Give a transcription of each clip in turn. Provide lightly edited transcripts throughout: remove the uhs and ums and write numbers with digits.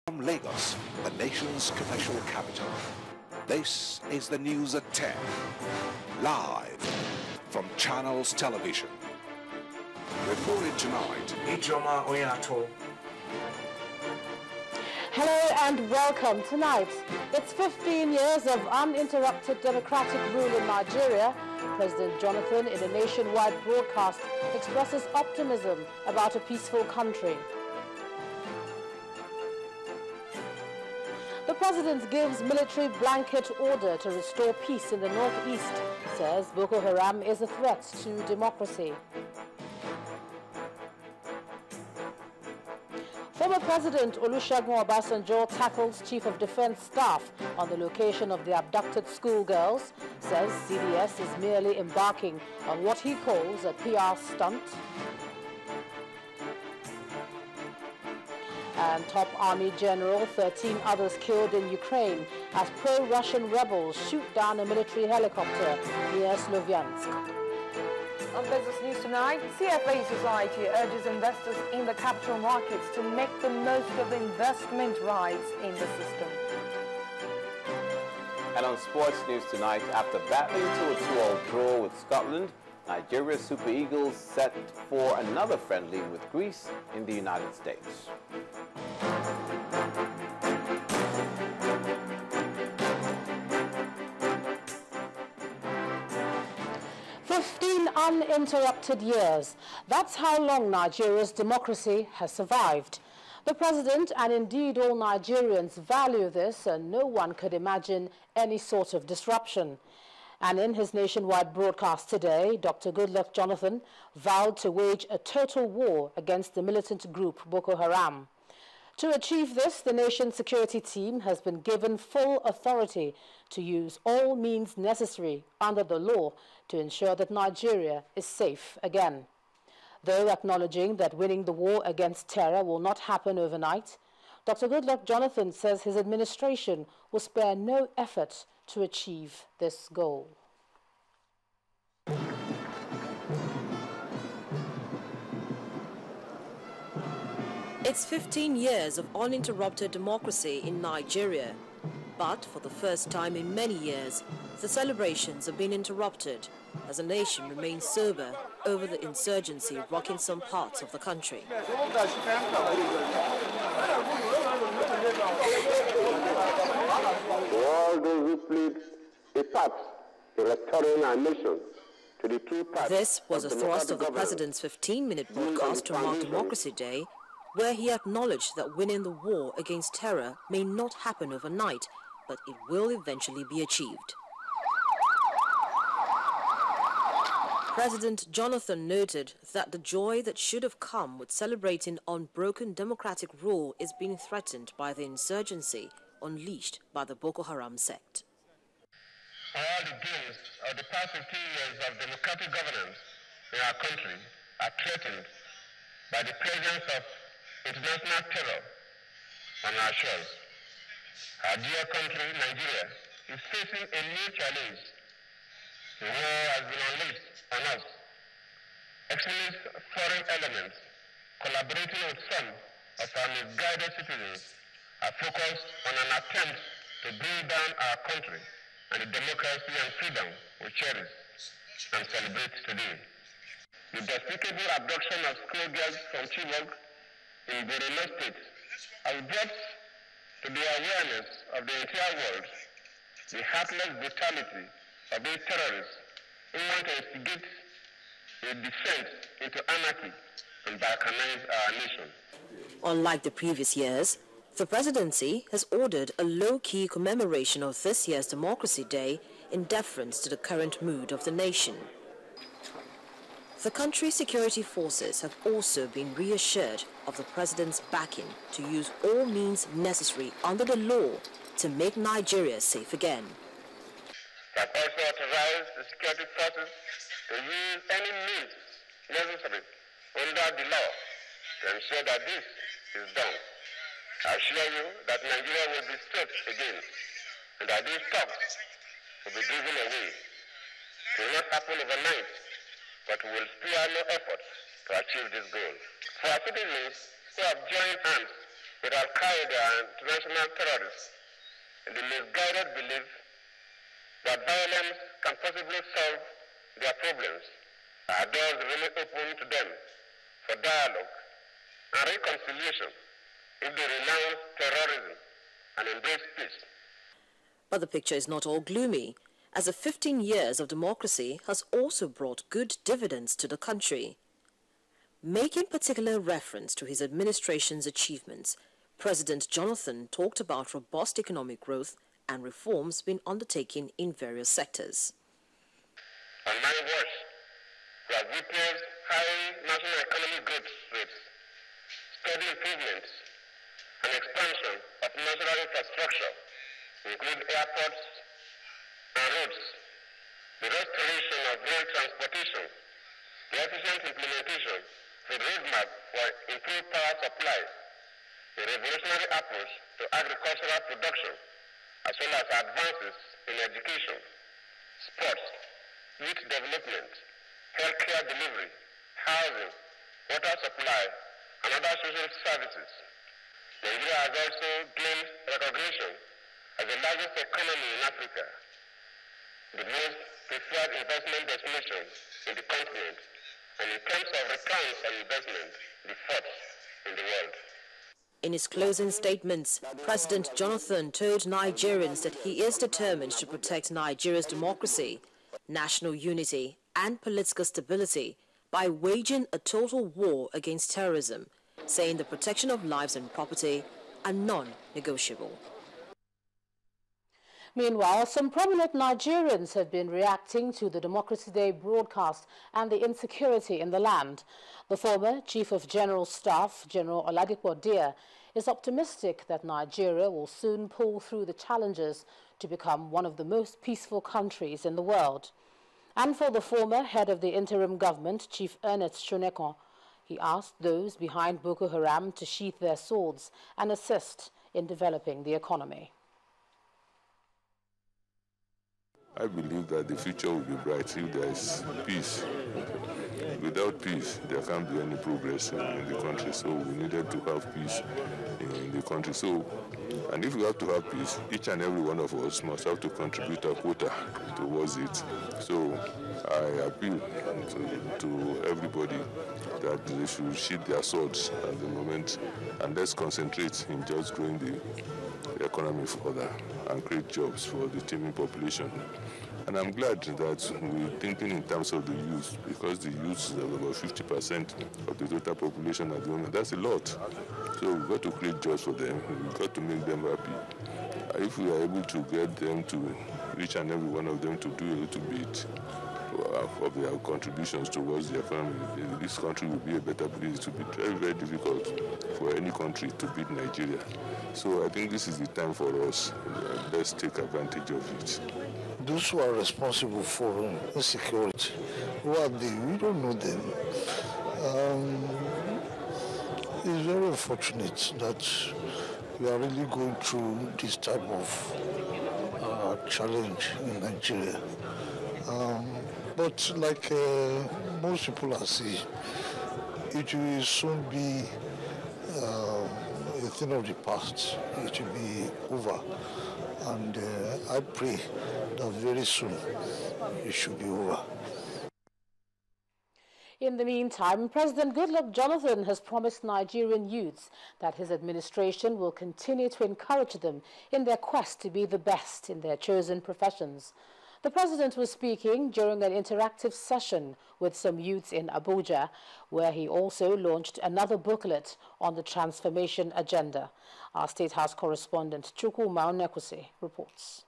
From Lagos, the nation's commercial capital, this is the news at 10, live from Channels Television. Reported tonight, Ijoma Oyato. Hello and welcome. Tonight, it's 15 years of uninterrupted democratic rule in Nigeria. President Jonathan, in a nationwide broadcast, expresses optimism about a peaceful country. The president gives military blanket order to restore peace in the northeast, says Boko Haram is a threat to democracy. Former President Olusegun Obasanjo tackles Chief of Defense Staff on the location of the abducted schoolgirls, says CDS is merely embarking on what he calls a PR stunt. And top army general, 13 others killed in Ukraine as pro-Russian rebels shoot down a military helicopter near Sloviansk. On Business News tonight, CFA Society urges investors in the capital markets to make the most of investment rights in the system. And on Sports News tonight, after battling to a 2-all draw with Scotland, Nigeria's Super Eagles set for another friendly with Greece in the United States. 15 uninterrupted years. That's how long Nigeria's democracy has survived. The president and indeed all Nigerians value this, and no one could imagine any sort of disruption. And in his nationwide broadcast today, Dr. Goodluck Jonathan vowed to wage a total war against the militant group Boko Haram. To achieve this, the nation's security team has been given full authority to use all means necessary under the law to ensure that Nigeria is safe again. Though acknowledging that winning the war against terror will not happen overnight, Dr. Goodluck Jonathan says his administration will spare no effort to achieve this goal. It's 15 years of uninterrupted democracy in Nigeria. But for the first time in many years, the celebrations have been interrupted as the nation remains sober over the insurgency rocking some parts of the country. To all those who played a part in restoring our nation to the true path. This was a thrust of the president's 15-minute broadcast to mark Democracy Day, where he acknowledged that winning the war against terror may not happen overnight, but it will eventually be achieved. President Jonathan noted that the joy that should have come with celebrating unbroken democratic rule is being threatened by the insurgency unleashed by the Boko Haram sect. All the gains of the past 15 years of democratic governance in our country are threatened by the presence of international terror on our shores. Our dear country, Nigeria, is facing a new challenge. The war has been unleashed on us. Extremist foreign elements, collaborating with some of our misguided citizens, are focused on an attempt to bring down our country and the democracy and freedom we cherish and celebrate today. The despicable abduction of schoolgirls from Chibok in Borno State has brought to the awareness of the entire world the heartless brutality of these terrorists who want to instigate a descent into anarchy and balkanize our nation. Unlike the previous years, the presidency has ordered a low-key commemoration of this year's Democracy Day in deference to the current mood of the nation. The country's security forces have also been reassured of the president's backing to use all means necessary under the law to make Nigeria safe again. We have also authorized the security forces to use any means necessary under the law to ensure that this is done. I assure you that Nigeria will be safe again and that these talks will be driven away. It will not happen overnight, but we will spare no effort to achieve this goal. For our citizens who have joined hands with Al-Qaeda and international terrorists in the misguided belief that violence can possibly solve their problems. Our doors remain open to them for dialogue and reconciliation if they renounce terrorism and embrace peace. But the picture is not all gloomy, as the 15 years of democracy has also brought good dividends to the country. Making particular reference to his administration's achievements, President Jonathan talked about robust economic growth and reforms being undertaken in various sectors. On my watch, we have witnessed high national economic growth rates, steady improvements, and expansion of national infrastructure, including airports and roads, the restoration of rail transportation, the efficient implementation of a roadmap for improved power supply, a revolutionary approach to agricultural production, as well as advances in education, sports, youth development, healthcare delivery, housing, water supply, and other social services. Nigeria has also gained recognition as the largest economy in Africa, the most preferred investment destination in the continent, and in terms of returns on investment, the fourth in the world. In his closing statements, President Jonathan told Nigerians that he is determined to protect Nigeria's democracy, national unity, and political stability by waging a total war against terrorism, saying the protection of lives and property are non-negotiable. Meanwhile, some prominent Nigerians have been reacting to the Democracy Day broadcast and the insecurity in the land. The former Chief of General Staff, General Oladipo Dear, is optimistic that Nigeria will soon pull through the challenges to become one of the most peaceful countries in the world. And for the former head of the interim government, Chief Ernest Shonekon, he asked those behind Boko Haram to sheath their swords and assist in developing the economy. I believe that the future will be bright if there is peace. Without peace, there can't be any progress in the country. So we needed to have peace in the country. So, and if we have to have peace, each and every one of us must have to contribute a quota towards it. So I appeal to everybody that they should sheath their swords at the moment, and let's concentrate in just growing the economy further and create jobs for the teeming population. And I'm glad that we're thinking in terms of the youth, because the youth is about 50% of the total population at the moment. That's a lot. So we've got to create jobs for them. We've got to make them happy. If we are able to get them to, each and every one of them, to do a little bit of their contributions towards the economy, this country will be a better place. It will be very, very difficult for any country to beat Nigeria. So I think this is the time for us. Let's take advantage of it. Those who are responsible for insecurity, who are they? We don't know them. It's very unfortunate that we are really going through this type of challenge in Nigeria. But like most people are saying, it will soon be a thing of the past. It will be over. And I pray that very soon it should be over. In the meantime, President Goodluck Jonathan has promised Nigerian youths that his administration will continue to encourage them in their quest to be the best in their chosen professions. The president was speaking during an interactive session with some youths in Abuja, where he also launched another booklet on the transformation agenda. Our State House correspondent Chukwu Maonekwusi reports.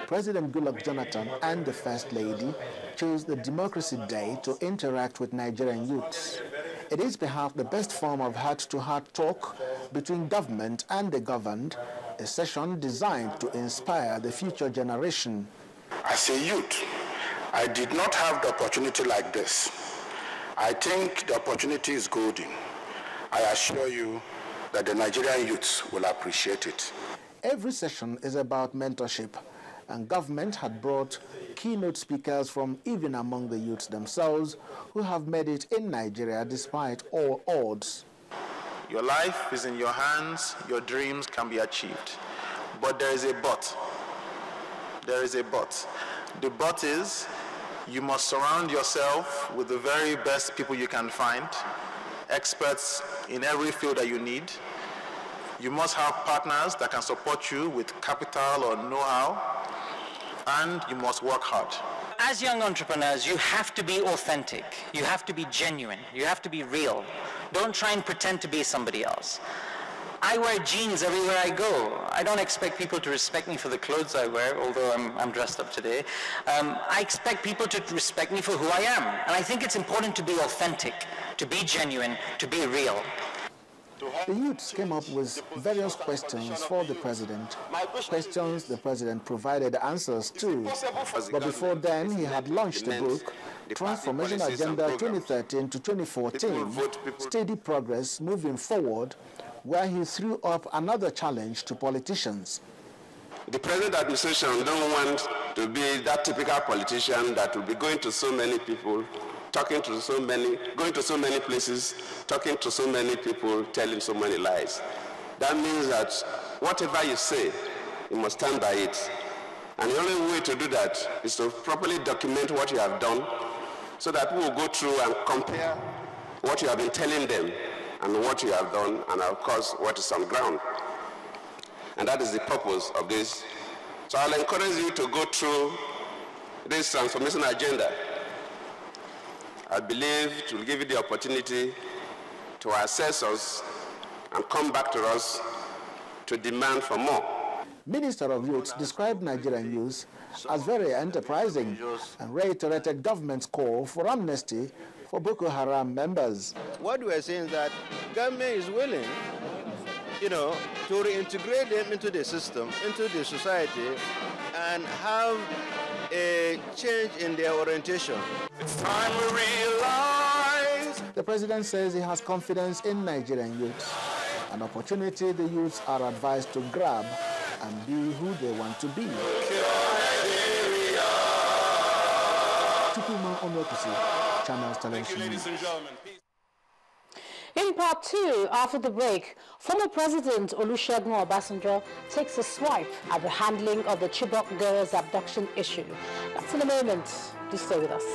President Goodluck Jonathan and the First Lady chose the Democracy Day to interact with Nigerian youths. It is perhaps the best form of heart-to-heart talk between government and the governed, a session designed to inspire the future generation. As a youth, I did not have the opportunity like this. I think the opportunity is golden. I assure you that the Nigerian youths will appreciate it. Every session is about mentorship, and government had brought keynote speakers from even among the youths themselves who have made it in Nigeria despite all odds. Your life is in your hands, your dreams can be achieved. But there is a but. There is a but. The but is you must surround yourself with the very best people you can find, experts in every field that you need. You must have partners that can support you with capital or know-how, and you must work hard. As young entrepreneurs, you have to be authentic. You have to be genuine. You have to be real. Don't try and pretend to be somebody else. I wear jeans everywhere I go. I don't expect people to respect me for the clothes I wear, although I'm dressed up today. I expect people to respect me for who I am. And I think it's important to be authentic, to be genuine, to be real. The youths came up with various questions for the president, questions the president provided answers to. But before then, he had launched the book, Transformation Agenda 2013 to 2014, Steady Progress Moving Forward, where he threw up another challenge to politicians. The present administration don't want to be that typical politician that will be going to so many people, talking to so many, going to so many places, talking to so many people, telling so many lies. That means that whatever you say, you must stand by it. And the only way to do that is to properly document what you have done so that we will go through and compare what you have been telling them and what you have done, and of course, what is on ground. And that is the purpose of this. So I'll encourage you to go through this transformation agenda. I believe it will give you the opportunity to assess us and come back to us to demand for more. Minister of Youth described Nigerian youth as very enterprising and reiterated government's call for amnesty for Boko Haram members. What we are saying is that government is willing, to reintegrate them into the system, into the society, and have a change in their orientation. It's time we realize. The president says he has confidence in Nigerian youths, an opportunity the youths are advised to grab and be who they want to be. Chukuma Onwekusi, Channels Television News. In part 2, after the break, former President Olusegun Obasanjo takes a swipe at the handling of the Chibok girls' abduction issue. That's in a moment. Do stay with us.